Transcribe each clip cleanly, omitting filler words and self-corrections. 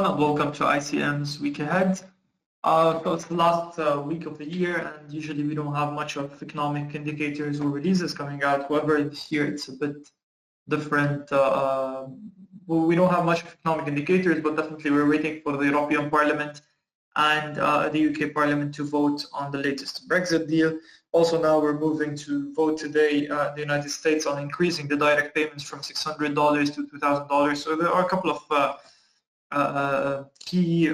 everyone, and welcome to ICM's Week Ahead. So it's the last week of the year, and usually we don't have much of economic indicators or releases coming out. However, this year it's a bit different. Well, we don't have much of economic indicators, but definitely we're waiting for the European Parliament and the UK Parliament to vote on the latest Brexit deal. Also now we're moving to vote today the United States on increasing the direct payments from $600 to $2,000. So there are a couple of key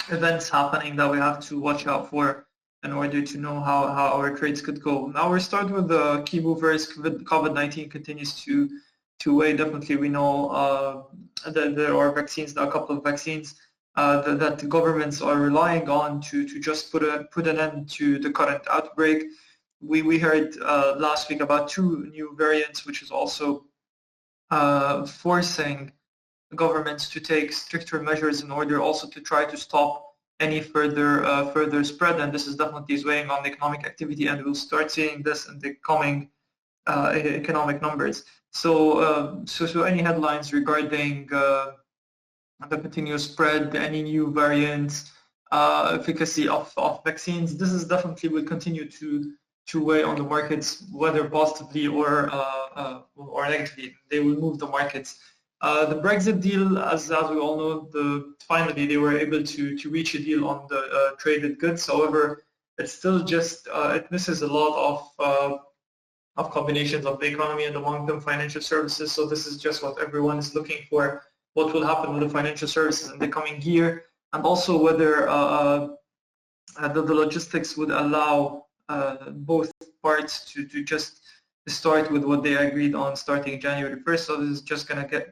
events happening that we have to watch out for in order to know how our trades could go. Now we'll start with the key movers. COVID-19 continues to weigh. Definitely we know that there are vaccines, a couple of vaccines that the governments are relying on to just put an end to the current outbreak. We heard last week about 2 new variants, which is also forcing governments to take stricter measures in order also to try to stop any further spread, and this is definitely weighing on the economic activity, and we'll start seeing this in the coming economic numbers. So any headlines regarding the continuous spread, any new variants, efficacy of vaccines, this is definitely will continue to weigh on the markets, whether positively or negatively. They will move the markets. The Brexit deal, as we all know, finally they were able to reach a deal on the traded goods. However, it's still just it misses a lot of combinations of the economy and among them financial services. So this is just what everyone is looking for. What will happen with the financial services in the coming year, and also whether the logistics would allow both parts to just start with what they agreed on starting January 1st. So this is just going to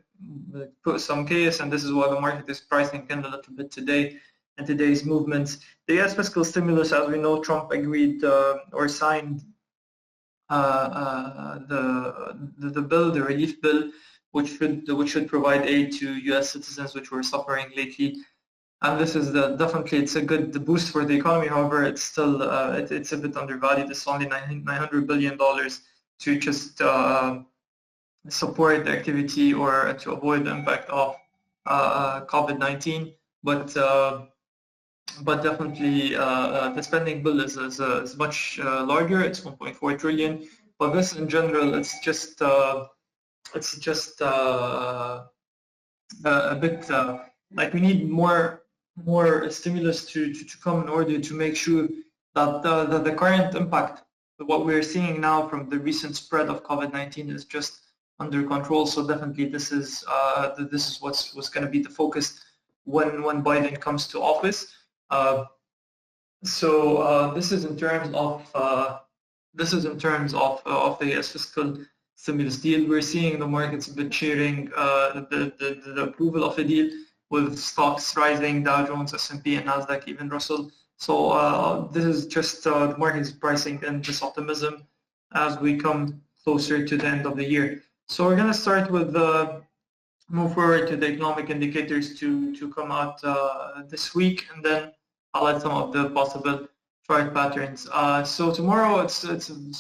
put some chaos, and this is why the market is pricing in a little bit today and today's movements. The US fiscal stimulus, as we know, Trump agreed or signed the bill, the relief bill, which should provide aid to US citizens which were suffering lately. And this is definitely it's a good boost for the economy. However, it's still it's a bit undervalued. It's only $900 billion to just support the activity or to avoid the impact of COVID-19. But definitely the spending bill is much larger. It's 1.4 trillion. But this in general, it's just a bit like we need more stimulus to come in order to make sure that the current impact, what we're seeing now from the recent spread of COVID-19, is just under control. So definitely this is what's going to be the focus when Biden comes to office. This is in terms of the US fiscal stimulus deal. We're seeing the markets a bit cheering the approval of the deal, with stocks rising, Dow Jones, S&P, and Nasdaq, even Russell. So this is just the market is pricing in this optimism as we come closer to the end of the year. So we're going to start with move forward to the economic indicators to come out this week, and then highlight some of the possible chart patterns. So tomorrow it's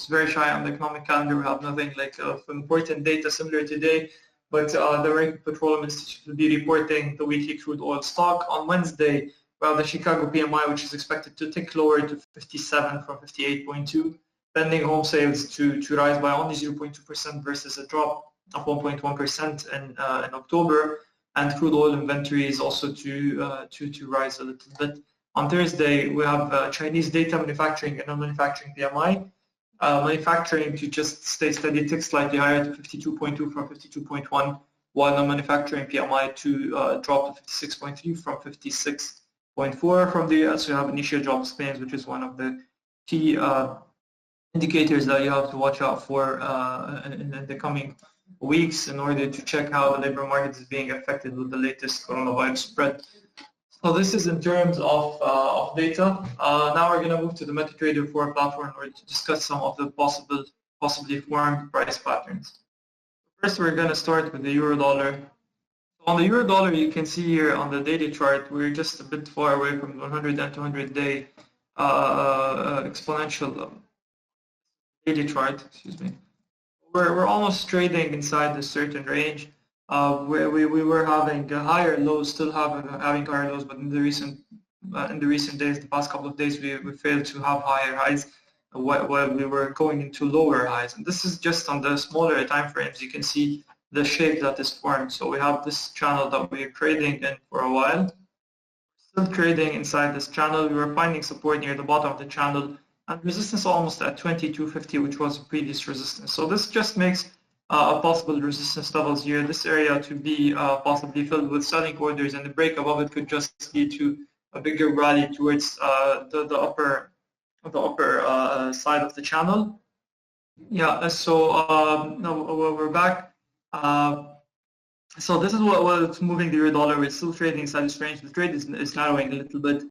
very shy on the economic calendar. We have nothing like important data similar today, but the American Petroleum Institute will be reporting the weekly crude oil stock. On Wednesday, we have the Chicago PMI, which is expected to tick lower to 57 from 58.2. Pending home sales to rise by only 0.2% versus a drop of 1.1% in October, and crude oil inventories also to rise a little bit. On Thursday, we have Chinese data, manufacturing and non-manufacturing PMI. Manufacturing to just stay steady, tick slightly higher to 52.2 from 52.1, while non-manufacturing PMI to drop to 56.3 from 56.4. From the US, we have initial jobs claims, which is one of the key indicators that you have to watch out for in the coming weeks in order to check how the labor market is being affected with the latest coronavirus spread. So this is in terms of data. Now we're going to move to the MetaTrader 4 platform in order to discuss some of the possibly formed price patterns. First, we're going to start with the euro-dollar. On the euro-dollar, you can see here on the daily chart, we're just a bit far away from the 100 and 200-day exponential daily chart. Excuse me. We're almost trading inside a certain range. where we were having higher lows, still having higher lows, but in the recent days, the past couple of days, we failed to have higher highs while we were going into lower highs. And this is just on the smaller time frames. You can see the shape that is formed. So we have this channel that we are trading in for a while. Still trading inside this channel. We were finding support near the bottom of the channel and resistance almost at 2250, which was previous resistance. So this just makes possible resistance levels here, this area to be possibly filled with selling orders, and the break above it could just lead to a bigger rally towards the upper side of the channel. Yeah, so now we're back. So this is what's moving the euro dollar. It's still trading inside this range. The trade is narrowing a little bit.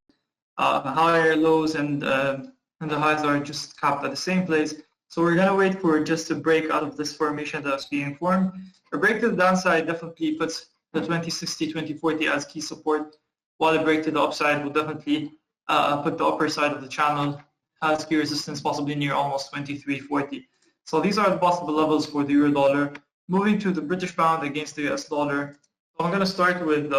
Higher lows and the highs are just capped at the same place. So we're going to wait for just a break out of this formation that's being formed. A break to the downside definitely puts the 2060, 2040 as key support, while a break to the upside will definitely put the upper side of the channel as key resistance, possibly near almost 2340. So these are the possible levels for the euro dollar. Moving to the British pound against the US dollar. So I'm going to start with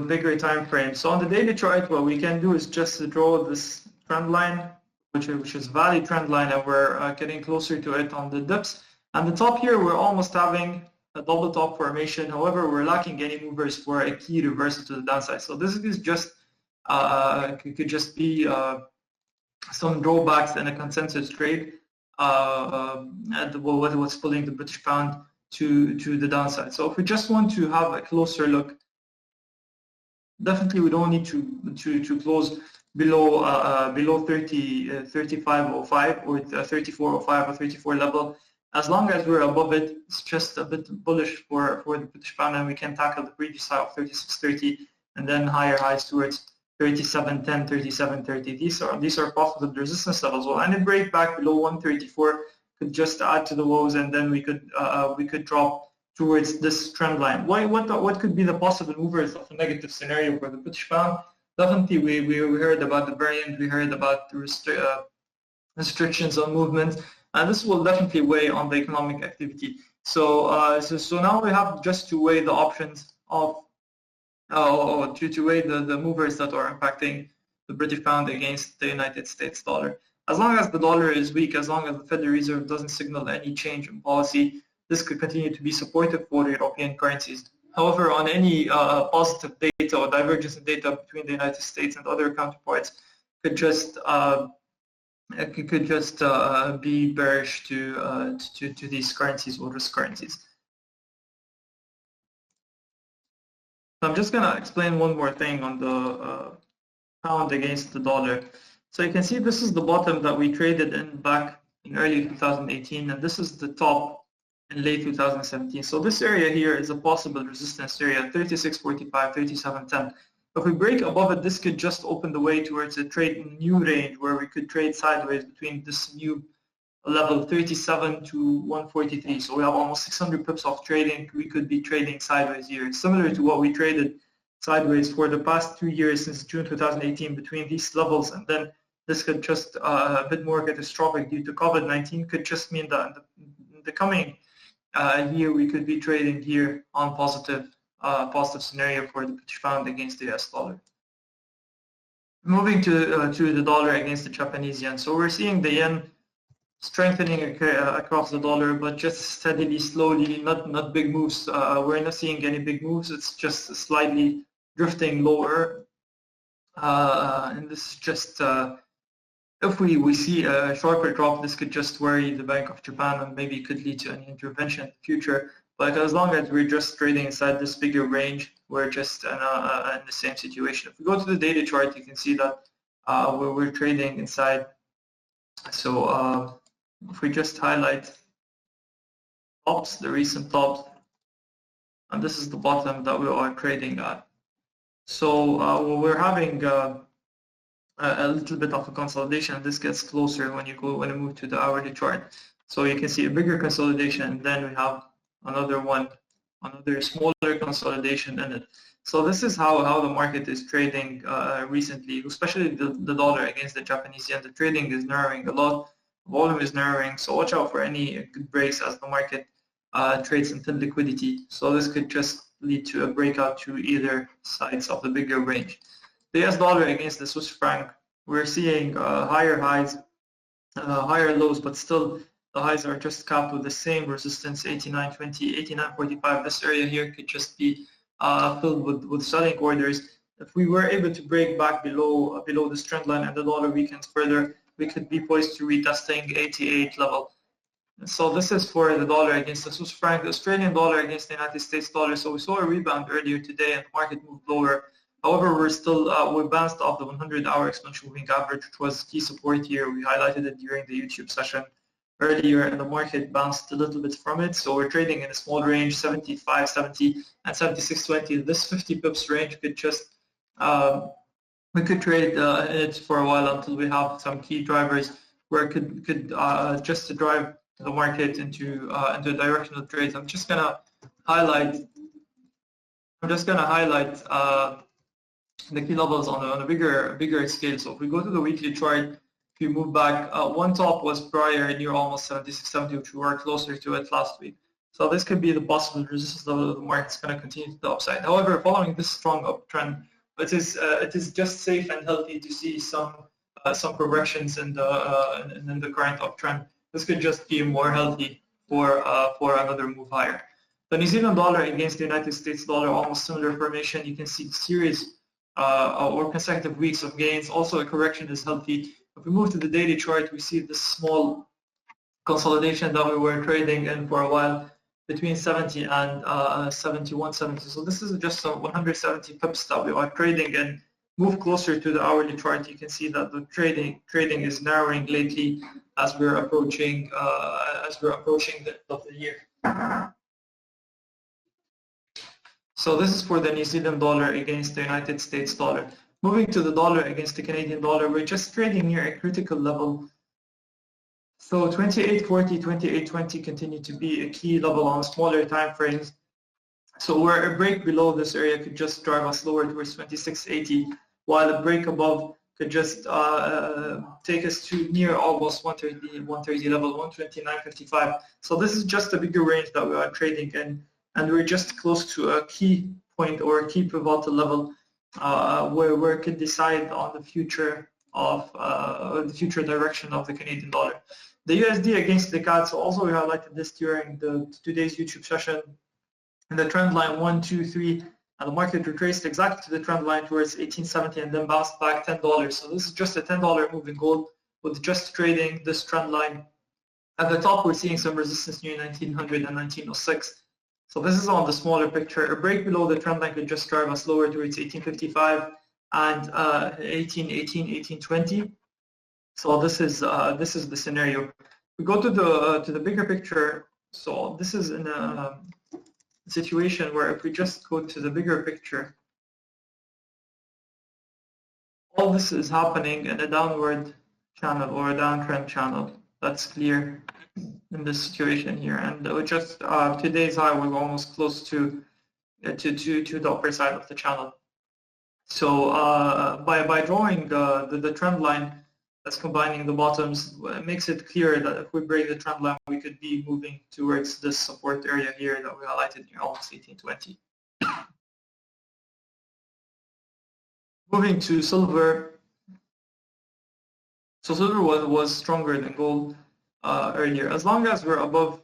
bigger time frames. So on the daily chart, what we can do is just to draw this trend line, which is value trend line, and we're getting closer to it on the dips. And the top here, we're almost having a double top formation. However, we're lacking any movers for a key reversal to the downside. So this is just could just be some drawbacks in a consensus trade, and what's pulling the British pound to the downside. So if we just want to have a closer look, definitely we don't need to close below 3505 or 3405 or 34 level. As long as we're above it, it's just a bit bullish for the British pound, and we can tackle the previous high of 3630 and then higher highs towards 3710, 3730. These are possible resistance levels. Well, any break back below 134 could just add to the lows, and then we could drop towards this trend line. What could be the possible movers of a negative scenario for the British pound? Definitely, we heard about the variant. We heard about the restrictions on movement, and this will definitely weigh on the economic activity. So now we have just to weigh the options of to weigh the movers that are impacting the British pound against the United States dollar. As long as the dollar is weak, as long as the Federal Reserve doesn't signal any change in policy, this could continue to be supportive for European currencies. However, on any positive data or divergence in data between the United States and other counterparts, could just be bearish to these currencies or risk currencies. I'm just going to explain one more thing on the pound against the dollar. So you can see this is the bottom that we traded in back in early 2018, and this is the top in late 2017. So this area here is a possible resistance area, 3645, 3710. If we break above it, this could just open the way towards a new range where we could trade sideways between this new level 37 to 143. So we have almost 600 pips of trading. We could be trading sideways here, similar to what we traded sideways for the past 2 years since June 2018 between these levels. And then this could just a bit more catastrophic due to COVID-19 could just mean that in the coming year we could be trading here on positive scenario for the British pound against the US dollar. Moving to the dollar against the Japanese yen. So we're seeing the yen strengthening across the dollar, but just steadily, slowly, not big moves. We're not seeing any big moves. It's just slightly drifting lower. And this is just, if we see a sharper drop, this could just worry the Bank of Japan and maybe could lead to an intervention in the future. But as long as we're just trading inside this bigger range, we're just in the same situation. If we go to the daily chart, you can see that we're trading inside. So if we just highlight tops, the recent tops, and this is the bottom that we are trading at. So we're having a little bit of a consolidation. This gets closer when you move to the hourly chart. So you can see a bigger consolidation, and then we have another smaller consolidation in it. So this is how the market is trading recently, especially the dollar against the Japanese yen. The trading is narrowing a lot, volume is narrowing, so watch out for any good breaks as the market trades in thin liquidity. So this could just lead to a breakout to either sides of the bigger range. The US dollar against the Swiss franc, we're seeing higher highs, higher lows, but still the highs are just capped with the same resistance, 89.20, 89.45. This area here could just be filled with selling orders. If we were able to break back below this trend line and the dollar weakens further, we could be poised to retesting 88 level. So this is for the dollar against the Swiss franc. The Australian dollar against the United States dollar. So we saw a rebound earlier today and the market moved lower. However, we bounced off the 100-hour exponential moving average, which was key support here. We highlighted it during the YouTube session earlier, and the market bounced a little bit from it. So we're trading in a small range, 75.70 and 76.20. This 50 pips range could just we could trade it for a while until we have some key drivers where it could just drive the market into directional trades. I'm just gonna highlight the key levels on a bigger scale. So if we go to the weekly chart, if you move back, one top was prior near almost 76.70, which we were closer to it last week. So this could be the possible resistance level of the market's going to continue to the upside. However, following this strong uptrend, it is just safe and healthy to see some progressions in the current uptrend. This could just be more healthy for another move higher. The New Zealand dollar against the United States dollar, almost similar formation. You can see series or consecutive weeks of gains. Also, a correction is healthy. If we move to the daily chart, we see this small consolidation that we were trading in for a while between 70 and 71.70. So this is just some 170 pips that we are trading in. Move closer to the hourly chart, you can see that the trading is narrowing lately as we're approaching the end of the year. So this is for the New Zealand dollar against the United States dollar. Moving to the dollar against the Canadian dollar, we're just trading near a critical level. So 28.40, 28.20 continue to be a key level on smaller time frames. So where a break below this area could just drive us lower towards 26.80, while a break above could just take us to near almost 130 level, 129.55. So this is just a bigger range that we are trading in, and we're just close to a key point or a key pivotal level where it could decide on the future of the future direction of the Canadian dollar. The USD against the CAD, so also we highlighted this during today's YouTube session. In the trend line 1, 2, 3, and the market retraced exactly to the trend line towards 1870 and then bounced back $10. So this is just a $10 move in gold with just trading this trend line. At the top, we're seeing some resistance near 1900 and 1906. So this is on the smaller picture. A break below the trend line could just drive us lower towards 1855 and 1818, 1820. So this is the scenario. We go to the bigger picture. So this is in a situation where if we just go to the bigger picture, all this is happening in a downward channel or a downtrend channel. That's clear in this situation here, and we just today's high was almost close to the upper side of the channel. So by drawing the trend line that's combining the bottoms, it makes it clear that if we break the trend line, we could be moving towards this support area here that we highlighted here, almost 1820. Moving to silver. So silver was stronger than gold earlier. As long as we're above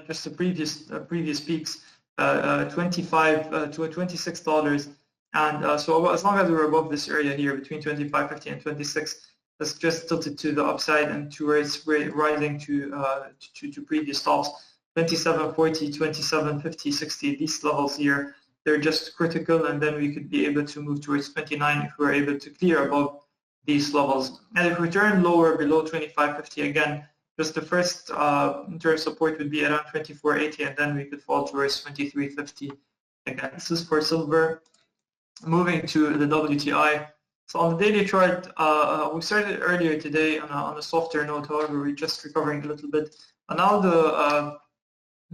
just the previous peaks, $25 to $26, and so as long as we're above this area here between 25.50 and 26. That's just tilted to the upside and towards rising to previous tops, 27.40, 27.50, 60. These levels here, they're just critical, and then we could be able to move towards 29 if we're able to clear above these levels. And if we turn lower below 25.50 again, just the first term support would be around 24.80, and then we could fall towards 23.50 again. This is for silver. Moving to the WTI. So on the daily chart, we started earlier today on a softer note. However, we're just recovering a little bit. And now the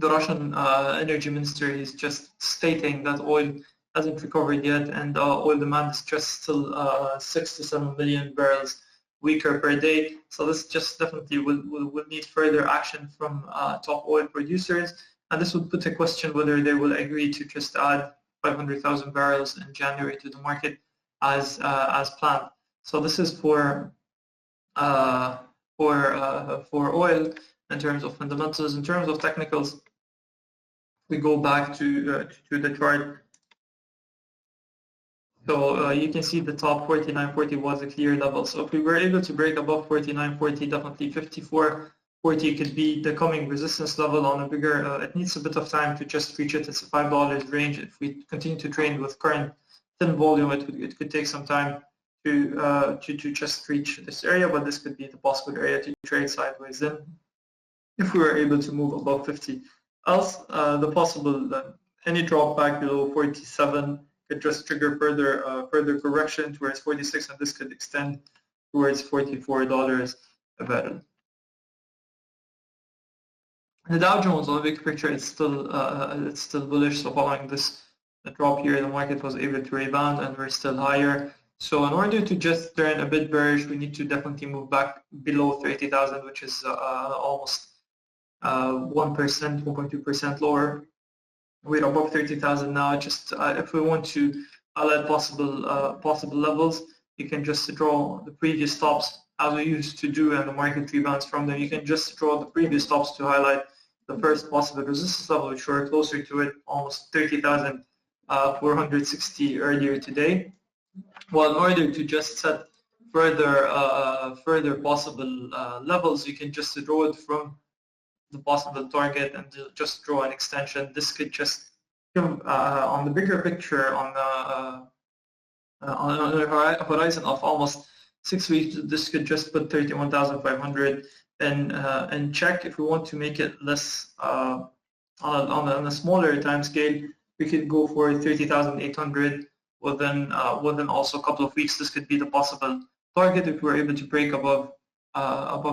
Russian energy minister is just stating that oil hasn't recovered yet, and oil demand is just still 6 to 7 million barrels weaker per day. So this just definitely will need further action from top oil producers. and this would put a question whether they will agree to just add 500,000 barrels in January to the market as planned. So this is for oil in terms of fundamentals. In terms of technicals, we go back to the chart. So you can see the top 49.40 was a clear level. So if we were able to break above 49.40, definitely 54.40 could be the coming resistance level on a bigger. It needs a bit of time to just reach it. It's a $5 range. If we continue to trade with current thin volume, it could take some time to just reach this area, but this could be the possible area to trade sideways in if we were able to move above 50. Else, the possible any drop back below 47 could just trigger further correction towards 46, and this could extend towards $44 a barrel. The Dow Jones on the big picture it's still bullish. So following this drop here, the market was able to rebound, and we're still higher. So in order to just turn a bit bearish, we need to definitely move back below 30,000, which is almost 1%, 1.2% lower. We're above 30,000 now. Just if we want to highlight possible levels, you can just draw the previous stops as we used to do, and the market rebounds from them. You can just draw the previous stops to highlight the first possible resistance level, which we're closer to it, almost 30,460 earlier today. Well, in order to just set further possible levels, you can just draw it from the possible target and just draw an extension. This could just on the bigger picture on the horizon of almost 6 weeks. This could just put 31,500 and check. If we want to make it less on a smaller time scale, we could go for 30,800 within also a couple of weeks. This could be the possible target if we're able to break above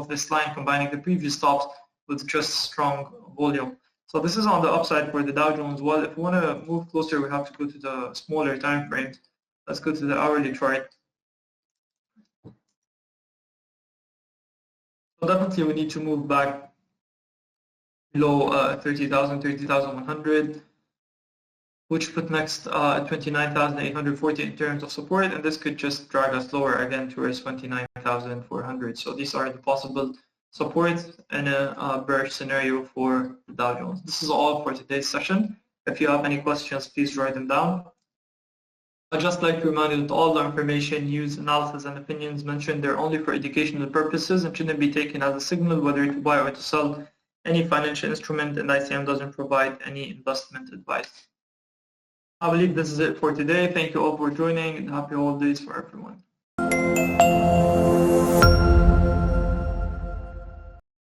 this line, combining the previous stops with just strong volume. So this is on the upside for the Dow Jones. Well, if we want to move closer, we have to go to the smaller time frames. Let's go to the hourly chart. So definitely we need to move back below 30,000, 30,100, which put next 29,840 in terms of support, and this could just drag us lower again towards 29,400. So these are the possible support in a bearish scenario for the Dow Jones. This is all for today's session. If you have any questions, please write them down. I'd just like to remind you that all the information, news, analysis, and opinions mentioned are only for educational purposes and shouldn't be taken as a signal whether to buy or to sell any financial instrument, and ICM doesn't provide any investment advice. I believe this is it for today. Thank you all for joining, and happy holidays for everyone.